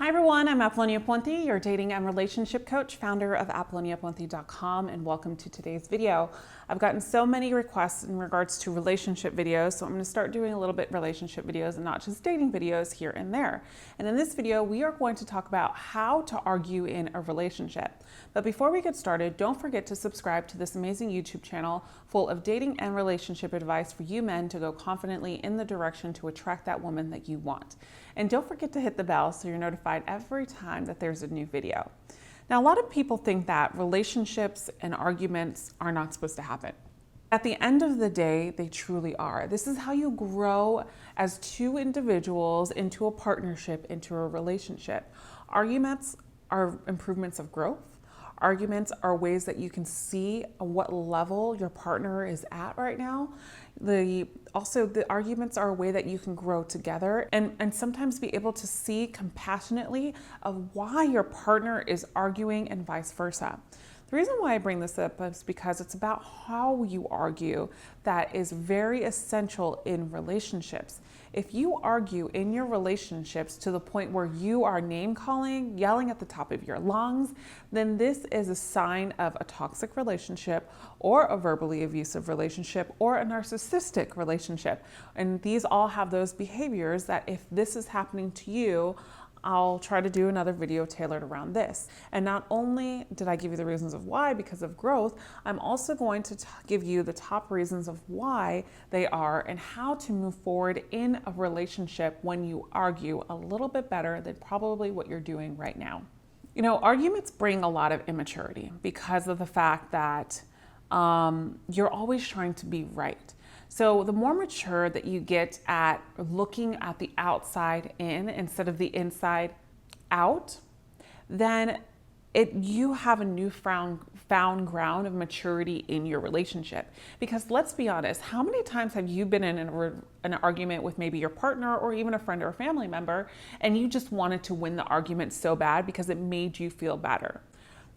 Hi everyone, I'm Apollonia, your dating and relationship coach, founder of ApolloniaPonte.com, and welcome to today's video. I've gotten so many requests in regards to relationship videos, so I'm going to start doing a little bit relationship videos and not just dating videos here and there. And in this video, we are going to talk about how to argue in a relationship. But before we get started, don't forget to subscribe to this amazing YouTube channel full of dating and relationship advice for you men to go confidently in the direction to attract that woman that you want. And don't forget to hit the bell so you're notified every time that there's a new video. Now, a lot of people think that relationships and arguments are not supposed to happen. At the end of the day, they truly are. This is how you grow as two individuals into a partnership, into a relationship. Arguments are improvements of growth. Arguments are ways that you can see what level your partner is at right now. Also, the arguments are a way that you can grow together and sometimes be able to see compassionately of why your partner is arguing and vice versa. The reason why I bring this up is because it's about how you argue that is very essential in relationships. If you argue in your relationships to the point where you are name calling, yelling at the top of your lungs, then this is a sign of a toxic relationship or a verbally abusive relationship or a narcissistic relationship. And these all have those behaviors that if this is happening to you, I'll try to do another video tailored around this. And not only did I give you the reasons of why because of growth, I'm also going to give you the top reasons of why they are and how to move forward in a relationship when you argue a little bit better than probably what you're doing right now. You know, arguments bring a lot of immaturity because of the fact that you're always trying to be right. So the more mature that you get at looking at the outside in instead of the inside out, then you have a newfound ground of maturity in your relationship. Because let's be honest, how many times have you been in an argument with maybe your partner or even a friend or a family member, and you just wanted to win the argument so bad because it made you feel better?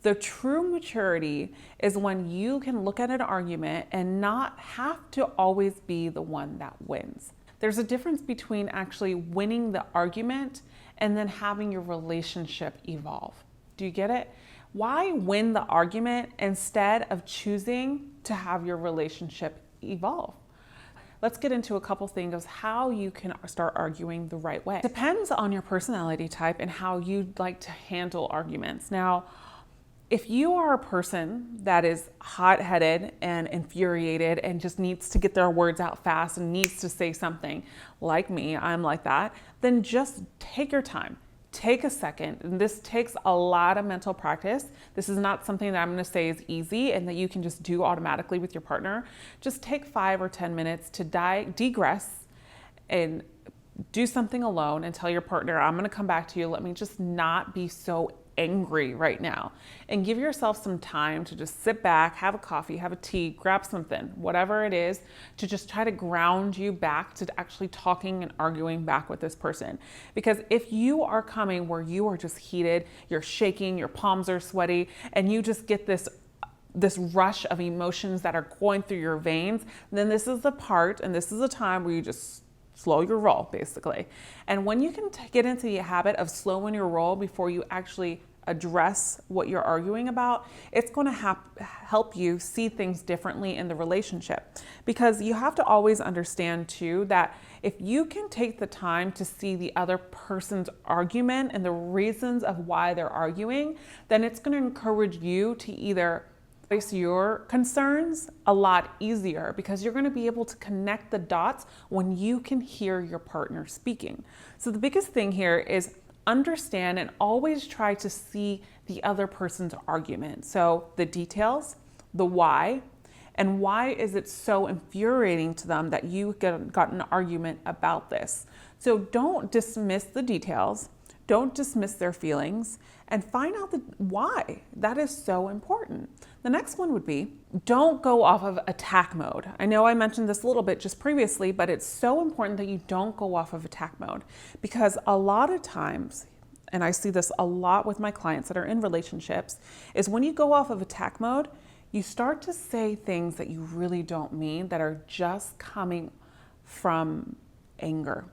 The true maturity is when you can look at an argument and not have to always be the one that wins. There's a difference between actually winning the argument and then having your relationship evolve. Do you get it? Why win the argument instead of choosing to have your relationship evolve? Let's get into a couple things of how you can start arguing the right way. It depends on your personality type and how you'd like to handle arguments. Now, if you are a person that is hot-headed and infuriated and just needs to get their words out fast and needs to say something, like me, I'm like that, then just take your time. Take a second. And this takes a lot of mental practice. This is not something that I'm going to say is easy and that you can just do automatically with your partner. Just take 5 or 10 minutes to digress and do something alone and tell your partner, I'm going to come back to you. Let me just not be so angry right now, and give yourself some time to just sit back, have a coffee, have a tea, grab something, whatever it is, to just try to ground you back to actually talking and arguing back with this person. Because if you are coming where you are just heated, you're shaking, your palms are sweaty, and you just get this rush of emotions that are going through your veins, then this is the part and this is the time where you just slow your roll, basically. And when you can get into the habit of slowing your roll before you actually address what you're arguing about, it's going to help you see things differently in the relationship. Because you have to always understand too that if you can take the time to see the other person's argument and the reasons of why they're arguing, then it's going to encourage you to either voice your concerns a lot easier, because you're going to be able to connect the dots when you can hear your partner speaking. So the biggest thing here is understand and always try to see the other person's argument. So the details, the why, and why is it so infuriating to them that you got an argument about this. So don't dismiss the details. Don't dismiss their feelings, and find out why. That is so important. The next one would be, don't go off of attack mode. I know I mentioned this a little bit just previously, but it's so important that you don't go off of attack mode, because a lot of times, and I see this a lot with my clients that are in relationships, is when you go off of attack mode, you start to say things that you really don't mean, that are just coming from anger.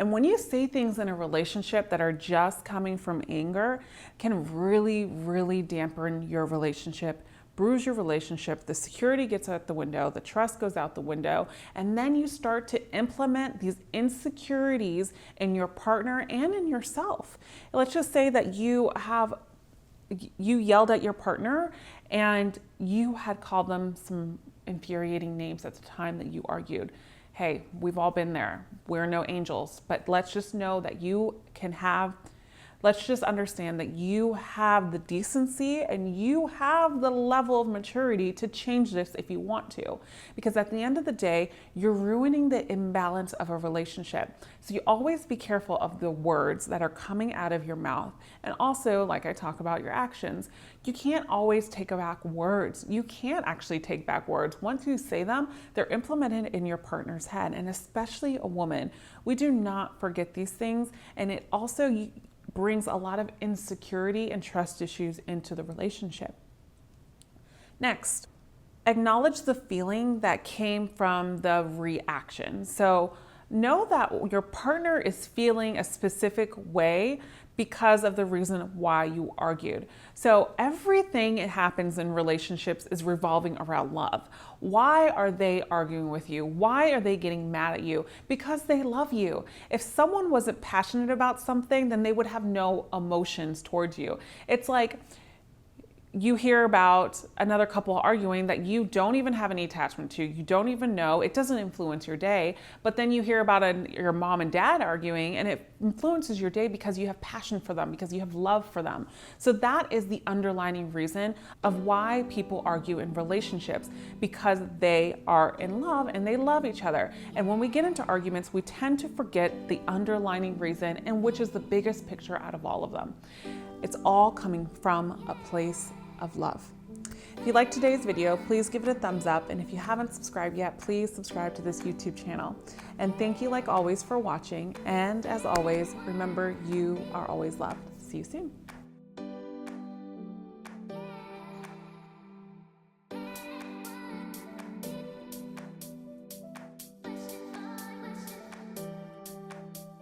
And when you say things in a relationship that are just coming from anger, can really, really dampen your relationship, bruise your relationship, the security gets out the window, the trust goes out the window, and then you start to implement these insecurities in your partner and in yourself. Let's just say that you yelled at your partner and you had called them some infuriating names at the time that you argued. Hey, we've all been there. We're no angels, but let's just know that let's just understand that you have the decency and you have the level of maturity to change this if you want to. Because at the end of the day, you're ruining the imbalance of a relationship. So you always be careful of the words that are coming out of your mouth. And also, like I talk about your actions, you can't always take back words. You can't actually take back words. Once you say them, they're implemented in your partner's head. And especially a woman, we do not forget these things. And it also brings a lot of insecurity and trust issues into the relationship. Next, acknowledge the feeling that came from the reaction. So know that your partner is feeling a specific way because of the reason why you argued. So everything that happens in relationships is revolving around love. Why are they arguing with you? Why are they getting mad at you? Because they love you. If someone wasn't passionate about something, then they would have no emotions towards you. It's like you hear about another couple arguing that you don't even have any attachment to, you don't even know, it doesn't influence your day, but then you hear about your mom and dad arguing and it influences your day because you have passion for them, because you have love for them. So that is the underlying reason of why people argue in relationships, because they are in love and they love each other. And when we get into arguments, we tend to forget the underlying reason, and which is the biggest picture out of all of them. It's all coming from a place of love. If you liked today's video, please give it a thumbs up. And if you haven't subscribed yet, please subscribe to this YouTube channel. And thank you, like always, for watching. And as always, remember, you are always loved. See you soon.